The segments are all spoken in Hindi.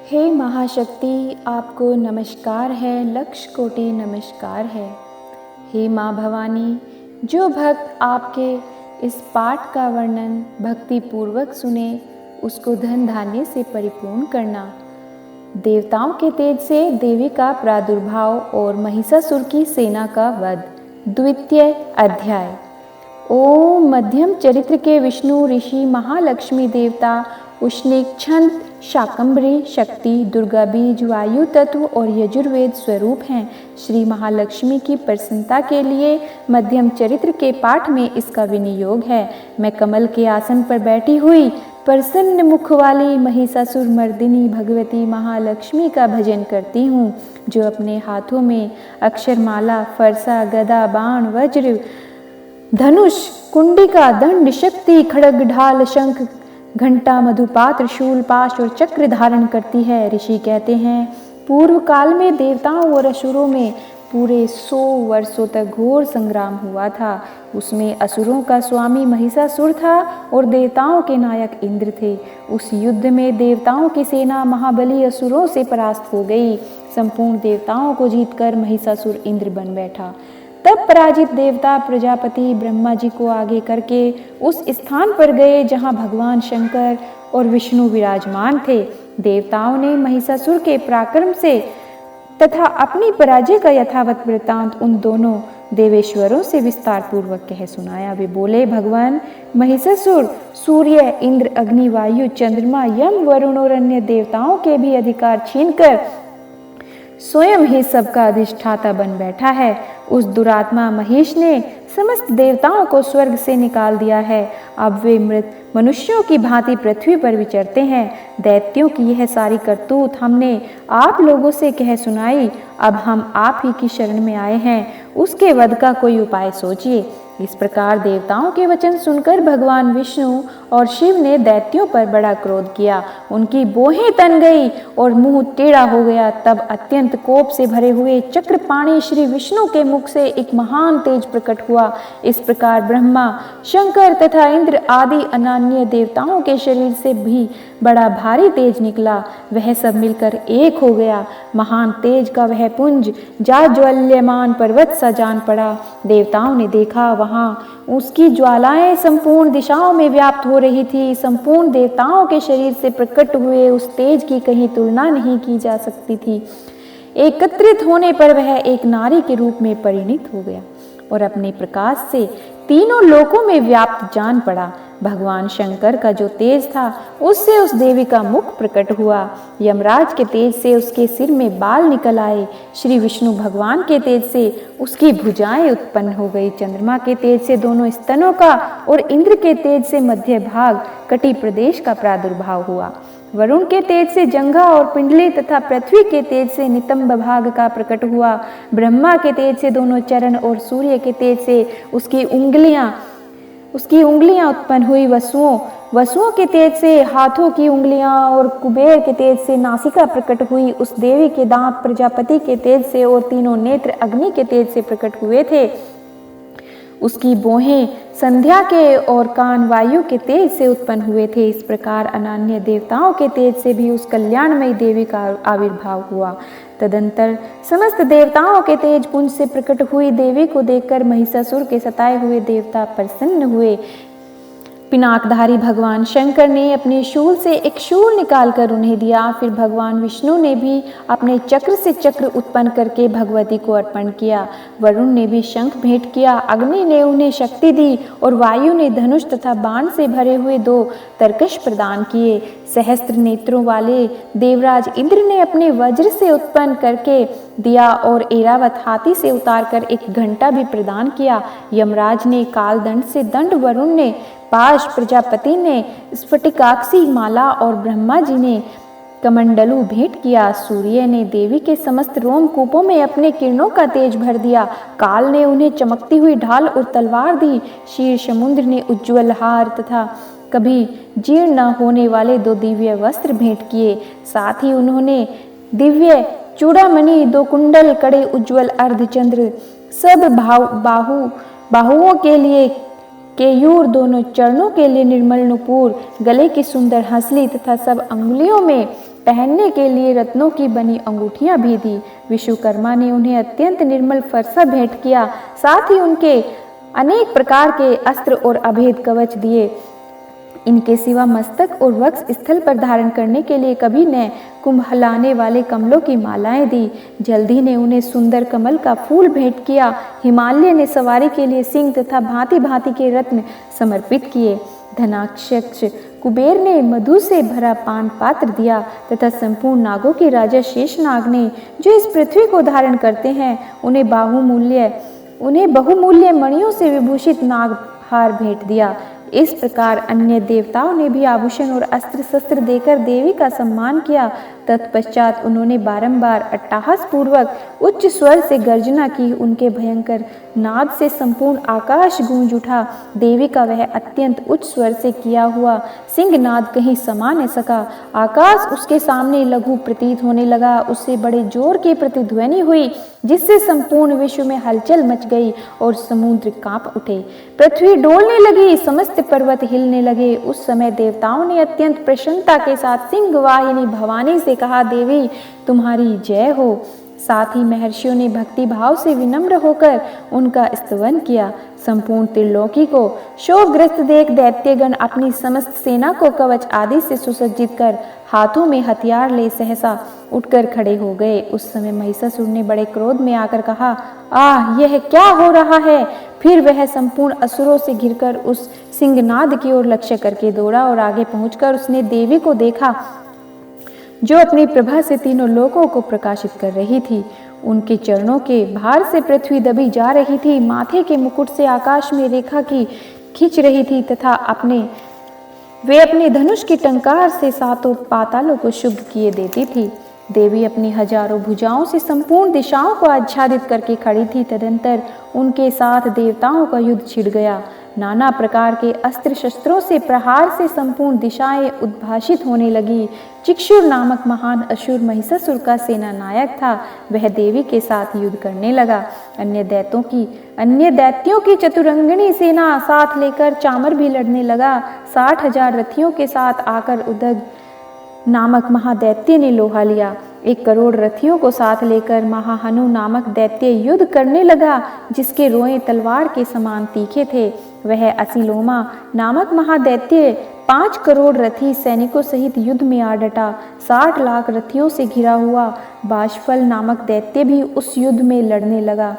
हे महाशक्ति, आपको नमस्कार है, लक्ष कोटि नमस्कार है। हे माँ भवानी, जो भक्त आपके इस पाठ का वर्णन भक्ति पूर्वक सुने, उसको धन धान्य से परिपूर्ण करना। देवताओं के तेज से देवी का प्रादुर्भाव और महिषासुर की सेना का वध। द्वितीय अध्याय। ओम। मध्यम चरित्र के विष्णु ऋषि महालक्ष्मी देवता उष्णिक, छंद, शाकंभरी शक्ति, दुर्गा बीज, वायु तत्व और यजुर्वेद स्वरूप हैं। श्री महालक्ष्मी की प्रसन्नता के लिए मध्यम चरित्र के पाठ में इसका विनियोग है। मैं कमल के आसन पर बैठी हुई प्रसन्न मुख वाली महिषासुर मर्दिनी भगवती महालक्ष्मी का भजन करती हूँ, जो अपने हाथों में अक्षरमाला, फरसा, गदा, बाण, वज्र, धनुष, कुंडिका, दंड, शक्ति, खड्ग, ढाल, शंख, घंटा, मधुपात, त्रिशूल, पाश और चक्र धारण करती है। ऋषि कहते हैं, पूर्व काल में देवताओं और असुरों में पूरे 100 वर्षों तक घोर संग्राम हुआ था। उसमें असुरों का स्वामी महिषासुर था और देवताओं के नायक इंद्र थे। उस युद्ध में देवताओं की सेना महाबली असुरों से परास्त हो गई। संपूर्ण देवताओं को जीतकर महिषासुर इंद्र बन बैठा। तब पराजित देवता प्रजापति ब्रह्मा जी को आगे करके उस स्थान पर गए जहां भगवान शंकर और विष्णु विराजमान थे। देवताओं ने महिषासुर के पराक्रम से तथा अपनी पराजय का यथावत वृत्तांत उन दोनों देवेश्वरों से विस्तार पूर्वक कह सुनाया। वे बोले, भगवान महिषासुर सूर्य, इंद्र, अग्नि, वायु, चंद्रमा, यम, वरुण और अन्य देवताओं के भी अधिकार छीनकर स्वयं ही सबका अधिष्ठाता बन बैठा है। उस दुरात्मा महिष ने समस्त देवताओं को स्वर्ग से निकाल दिया है। अब वे मृत मनुष्यों की भांति पृथ्वी पर विचरते हैं। दैत्यों की यह सारी करतूत हमने आप लोगों से कह सुनाई। अब हम आप ही की शरण में आए हैं, उसके वध का कोई उपाय सोचिए। इस प्रकार देवताओं के वचन सुनकर भगवान विष्णु और शिव ने दैत्यों पर बड़ा क्रोध किया। उनकी भौहें तन गई और मुंह टेढ़ा हो गया। तब अत्यंत कोप से भरे हुए चक्रपाणी श्री विष्णु के मुख से एक महान तेज प्रकट हुआ। इस प्रकार ब्रह्मा, शंकर तथा इंद्र आदि अन्य देवताओं के शरीर से भी बड़ा भारी तेज निकला। वह सब मिलकर एक हो गया। महान तेज का वह पुंज जाज्वल्यमान पर्वत सा जान पड़ा। देवताओं ने देखा, वहां उसकी ज्वालाएं संपूर्ण दिशाओं में व्याप्त हो रही थी। संपूर्ण देवताओं के शरीर से प्रकट हुए उस तेज की कहीं तुलना नहीं की जा सकती थी। एकत्रित होने पर वह एक नारी के रूप में परिणित हो गया और अपने प्रकाश से तीनों लोकों में व्याप्त जान पड़ा। भगवान शंकर का जो तेज था, उससे उस देवी का मुख प्रकट हुआ। यमराज के तेज से उसके सिर में बाल निकल आए। श्री विष्णु भगवान के तेज से उसकी भुजाएं उत्पन्न हो गई। चंद्रमा के तेज से दोनों स्तनों का और इंद्र के तेज से मध्य भाग कटी प्रदेश का प्रादुर्भाव हुआ। वरुण के तेज से जंघा और पिंडली तथा पृथ्वी के तेज से नितंब भाग का प्रकट हुआ। ब्रह्मा के तेज से दोनों चरण और सूर्य के तेज से उसकी उंगलियां उत्पन्न हुई। वसुओं के तेज से हाथों की उंगलियां और कुबेर के तेज से नासिका प्रकट हुई। उस देवी के दांत प्रजापति के तेज से और तीनों नेत्र अग्नि के तेज से प्रकट हुए थे। उसकी भौहें संध्या के और कान वायु के तेज से उत्पन्न हुए थे। इस प्रकार अन्य देवताओं के तेज से भी उस कल्याणमयी देवी का आविर्भाव हुआ। तदंतर समस्त देवताओं के तेज पुंज से प्रकट हुई देवी को देखकर महिषासुर के सताए हुए देवता प्रसन्न हुए। पिनाकधारी भगवान शंकर ने अपने शूल से एक शूल निकालकर उन्हें दिया। फिर भगवान विष्णु ने भी अपने चक्र से चक्र उत्पन्न करके भगवती को अर्पण किया। वरुण ने भी शंख भेंट किया। अग्नि ने उन्हें शक्ति दी और वायु ने धनुष तथा बाण से भरे हुए 2 तरकश प्रदान किए। सहस्त्र नेत्रों वाले देवराज इंद्र ने अपने वज्र से उत्पन्न करके दिया और ऐरावत हाथी से उतारकर एक घंटा भी प्रदान किया। यमराज ने कालदंड से दंड, वरुण ने पाश, प्रजापति ने स्फटिकाक्षी माला और ब्रह्मा जी ने कमंडलू भेंट किया। सूर्य ने देवी के समस्त रोमकूपों में अपने किरणों का तेज भर दिया। काल ने उन्हें चमकती हुई ढाल और तलवार दी। शीर समुद्र ने उज्ज्वल हार तथा कभी जीर्ण न होने वाले 2 दिव्य वस्त्र भेंट किए। साथ ही उन्होंने दिव्य चूड़ामणि, 2 कुंडल, कड़े उज्ज्वल अर्धचंद्र, सब बाहुओं के लिए केयूर, दोनों चरणों के लिए निर्मल नुपुर, गले की सुंदर हंसली तथा सब अंगुलियों में पहनने के लिए रत्नों की बनी अंगूठियां भी दी। विश्वकर्मा ने उन्हें अत्यंत निर्मल फरसा भेंट किया, साथ ही उनके अनेक प्रकार के अस्त्र और अभेद कवच दिए। इनके सिवा मस्तक और वक्ष स्थल पर धारण करने के लिए कभी न कुंभलाने वाले कमलों की मालाएं दी। जल्दी ने उन्हें सुंदर कमल का फूल भेंट किया। हिमालय ने सवारी के लिए सिंह तथा भांति भांति के रत्न समर्पित किए। धनाध्यक्ष कुबेर ने मधु से भरा पान पात्र दिया तथा संपूर्ण नागों के राजा शेषनाग ने, जो इस पृथ्वी को धारण करते हैं, उन्हें बहुमूल्य मणियों से विभूषित नागहार भेंट दिया। इस प्रकार अन्य देवताओं ने भी आभूषण और अस्त्र शस्त्र देकर देवी का सम्मान किया। तत्पश्चात उन्होंने बारंबार अट्टहास पूर्वक उच्च स्वर से गर्जना की। उनके भयंकर नाद से संपूर्ण आकाश गूंज उठा। देवी का वह अत्यंत उच्च स्वर से किया हुआ सिंहनाद कहीं समा न सका। आकाश उसके सामने लघु प्रतीत होने लगा। उससे बड़े जोर की प्रतिध्वनि हुई, जिससे संपूर्ण विश्व में हलचल मच गई और समुद्र कांप उठे। पृथ्वी डोलने लगी, समस्त पर्वत हिलने लगे। उस समय देवताओं ने अत्यंत प्रसन्नता के साथ सिंहवाहिनी भवानी से कहा, देवी तुम्हारी जय हो। साथ ही महर्षियों ने भक्ति भाव से विनम्र होकर उनका स्तवन किया। संपूर्ण त्रिलोकी को शोकग्रस्त देख दैत्यगण अपनी समस्त सेना को कवच आदि से सुसज्जित कर हाथों में हथियार ले सहसा उठकर खड़े हो गए। उस समय महिषासुर ने बड़े क्रोध में आकर कहा, आह, यह क्या हो रहा है। फिर वह संपूर्ण असुरों से घिरकर उस सिंहनाद की ओर लक्ष्य करके दौड़ा और आगे पहुंचकर उसने देवी को देखा, जो अपनी प्रभा से तीनों लोकों को प्रकाशित कर रही थी। उनके चरणों के भार से पृथ्वी दबी जा रही थी। माथे के मुकुट से आकाश में रेखा की खींच रही थी तथा वे अपने धनुष की टंकार से सातों पातालों को शुभ किए देती थी। देवी अपनी हजारों भुजाओं से संपूर्ण दिशाओं को आच्छादित करके खड़ी थी। तदंतर उनके साथ देवताओं का युद्ध छिड़ गया। नाना प्रकार के अस्त्र शस्त्रों से प्रहार से संपूर्ण दिशाएं उद्भाषित होने लगी। चिक्षुर नामक महान असुर महिषासुर का सेना नायक था। वह देवी के साथ युद्ध करने लगा। अन्य दैत्यों की चतुरंगिणी सेना साथ लेकर चामर भी लड़ने लगा। 60,000 रथियों के साथ आकर उदग नामक महादैत्य ने लोहा लिया। 1 करोड़ रथियों को साथ लेकर महाहनु नामक दैत्य युद्ध करने लगा, जिसके रोएं तलवार के समान तीखे थे। वह असिलोमा नामक महादैत्य 5 करोड़ रथी सैनिकों सहित युद्ध में आ डटा। 60 लाख रथियों से घिरा हुआ बाष्फल नामक दैत्य भी उस युद्ध में लड़ने लगा।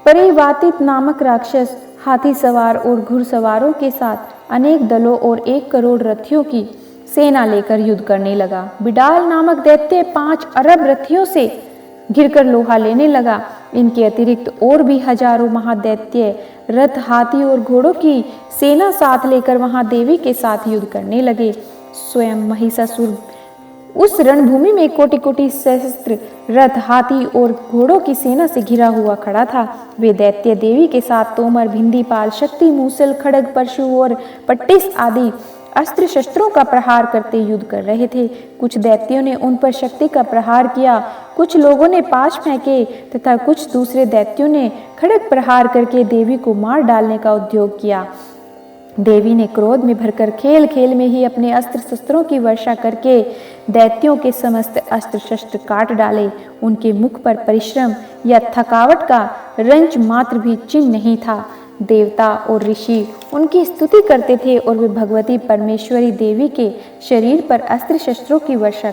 परिवातित नामक राक्षस हाथी सवार और घुड़सवारों के साथ अनेक दलों और 1 करोड़ रथियों की सेना लेकर युद्ध करने लगा। बिडाल नामक दैत्य 5 अरब रथियों से घिरकर लोहा लेने लगा। इनके अतिरिक्त और भी हजारों महादैत्य रथ, हाथी और घोड़ों की सेना साथ लेकर वहां देवी के साथ युद्ध करने लगे। स्वयं महिषासुर उस रणभूमि में कोटि कोटि सशस्त्र रथ, हाथी और घोड़ों की सेना से घिरा हुआ खड़ा था। वे दैत्य देवी के साथ तोमर, भिंदीपाल, शक्ति, मूसल, खड्ग, परशु और पट्टिस आदि अस्त्र शस्त्रों का प्रहार करते युद्ध कर रहे थे। कुछ दैत्यों ने उन पर शक्ति का प्रहार किया, कुछ लोगों ने पाश फेंके तथा कुछ दूसरे दैत्यों ने खड्ग प्रहार करके देवी को मार डालने का उद्योग किया। देवी ने क्रोध में भरकर खेल खेल में ही अपने अस्त्र शस्त्रों की वर्षा करके दैत्यों के समस्त अस्त्र शस्त्र काट डाले। उनके मुख पर परिश्रम या थकावट का रंच मात्र भी चिन्ह नहीं था। देवता और ऋषि उनकी स्तुति करते थे और वे भगवती परमेश्वरी देवी के शरीर पर अस्त्र शस्त्रों की वर्षा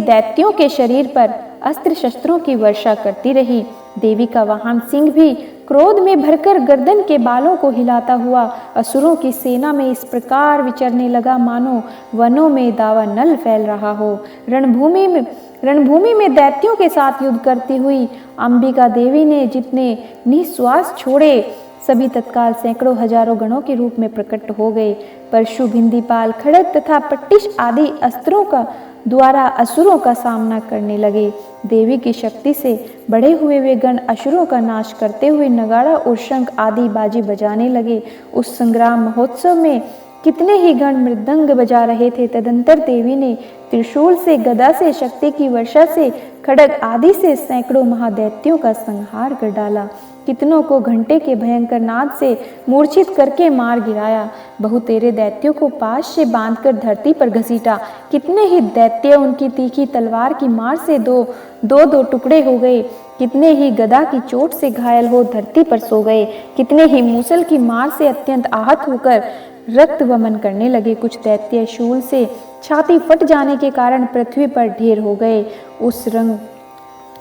दैत्यों के शरीर पर अस्त्र शस्त्रों की वर्षा करती रही। देवी का वाहन सिंह भी क्रोध में भरकर गर्दन के बालों को हिलाता हुआ असुरों की सेना में इस प्रकार विचरने लगा, मानो वनों में दावानल फैल रहा हो। रणभूमि में दैत्यों के साथ युद्ध करती हुई अंबिका देवी ने जितने निश्वास छोड़े, सभी तत्काल सैकड़ों हजारों गणों के रूप में प्रकट हो गए। परशु, भिंदीपाल, खड्ग तथा पट्टिश आदि अस्त्रों का द्वारा असुरों का सामना करने लगे। देवी की शक्ति से बढ़े हुए वे गण असुरों का नाश करते हुए नगाड़ा और शंख आदि बाजी बजाने लगे। उस संग्राम महोत्सव में कितने ही गण मृदंग बजा रहे थे। तदंतर देवी ने त्रिशूल से, गदा से, शक्ति की वर्षा से, खड्ग आदि से सैकड़ों महादैत्यों का संहार कर डाला। कितनों को घंटे के भयंकर नाद से मूर्छित करके मार गिराया। बहुतेरे दैत्यों को पाश से बांधकर धरती पर घसीटा। कितने ही दैत्य उनकी तीखी तलवार की मार से दो दो टुकड़े हो गए। कितने ही गदा की चोट से घायल हो धरती पर सो गए। कितने ही मूसल की मार से अत्यंत आहत होकर रक्त वमन करने लगे। कुछ दैत्य शूल से छाती फट जाने के कारण पृथ्वी पर ढेर हो गए। उस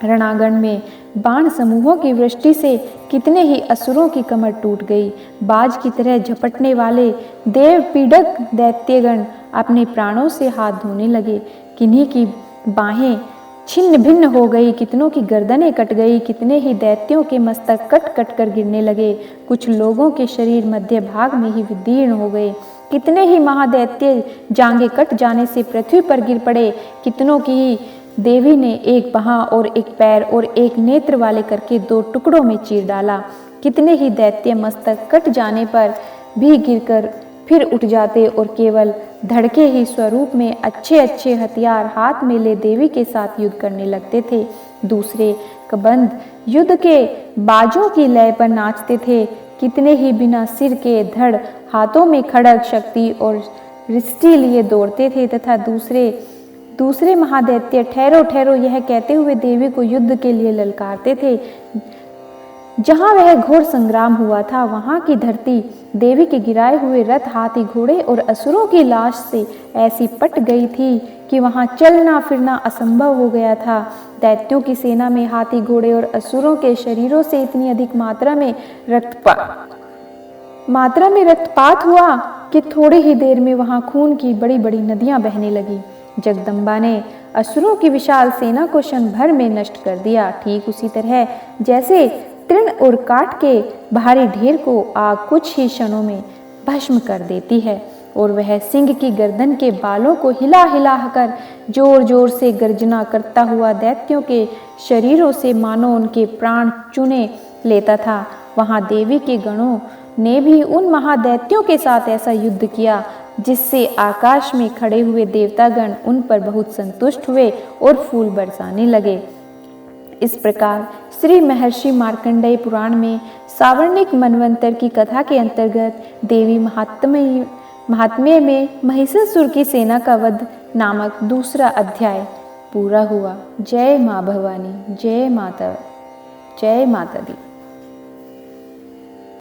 रणांगण में बाण समूहों की वृष्टि से कितने ही असुरों की कमर टूट गई। बाज की तरह झपटने वाले देव पीड़क दैत्यगण अपने प्राणों से हाथ धोने लगे। किन्हीं की बाहें छिन्न भिन्न हो गई, कितनों की गर्दनें कट गई। कितने ही दैत्यों के मस्तक कट कट कर गिरने लगे। कुछ लोगों के शरीर मध्य भाग में ही विदीर्ण हो गए। कितने ही महादैत्य जांघें कट जाने से पृथ्वी पर गिर पड़े। कितनों की ही देवी ने एक बाह और एक पैर और एक नेत्र वाले करके 2 टुकड़ों में चीर डाला। कितने ही दैत्य मस्तक कट जाने पर भी गिरकर फिर उठ जाते और केवल धड़के ही स्वरूप में अच्छे अच्छे हथियार हाथ में ले देवी के साथ युद्ध करने लगते थे। दूसरे कबंध युद्ध के बाजों की लय पर नाचते थे। कितने ही बिना सिर के धड़ हाथों में खड़ग शक्ति और रिष्टि लिए दौड़ते थे तथा दूसरे महादैत्य ठहरो ठहरो यह कहते हुए देवी को युद्ध के लिए ललकारते थे। जहां वह घोर संग्राम हुआ था वहां की धरती देवी के गिराए हुए रथ, हाथी, घोड़े और असुरों की लाश से ऐसी पट गई थी कि वहां चलना फिरना असंभव हो गया था। दैत्यों की सेना में हाथी, घोड़े और असुरों के शरीरों से इतनी अधिक मात्रा में रक्तपात हुआ कि थोड़ी ही देर में वहां खून की बड़ी बड़ी नदियां बहने लगी। जगदम्बा ने असुरों की विशाल सेना को क्षण भर में नष्ट कर दिया। ठीक उसी तरह जैसे तृण और काठ के भारी ढेर को आग कुछ ही क्षणों में भस्म कर देती है, और वह सिंह की गर्दन के बालों को हिला हिला कर जोर जोर से गर्जना करता हुआ दैत्यों के शरीरों से मानो उनके प्राण चुने लेता था। वहां देवी के गणों ने भी उन महादैत्यों के साथ ऐसा युद्ध किया जिससे आकाश में खड़े हुए देवतागण उन पर बहुत संतुष्ट हुए और फूल बरसाने लगे। इस प्रकार श्री महर्षि मार्कंडेय पुराण में सावर्णिक मनवंतर की कथा के अंतर्गत देवी महात्म्य में महिषासुर की सेना का वध नामक दूसरा अध्याय पूरा हुआ। जय माँ भवानी, जय माता दी।